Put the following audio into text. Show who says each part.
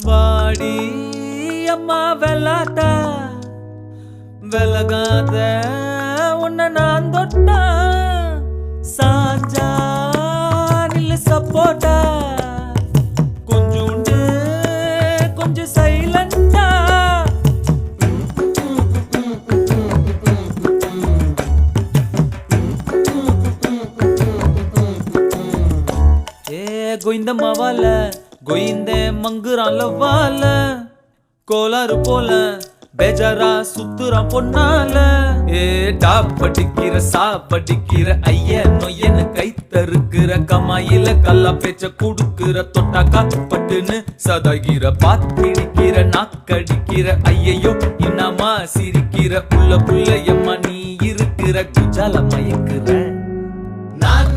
Speaker 1: வாடி அம்மா வெள்ளாட்ட வெலகாத உன்னை நான் தொட்டா சாஞ்சா நில்லு சப்போட்டா கொஞ்சோண்டு கொஞ்சம் சைலண்டா கோயிந்த மாவால கோயிந்த மங்குறான் லவ்வால கோளாறு போல பேஜாரா சுத்துறான் பொன்னால டாப்படிக்கிற சாப்படிக்கிற ஐய நொய்யன்னு கை தருக்கிற கமாயில கல்லா பேச்ச குடுக்கிற தொட்டாக்கா பட்டுன்னு சதாகிற பாத்திடிக்கிற நாக்கடிக்கிற ஐயையோ இன்னமா சிரிக்கிற உள்ள புள்ளையம்மா நீ இருக்கிற குஜால மயக்குற நான்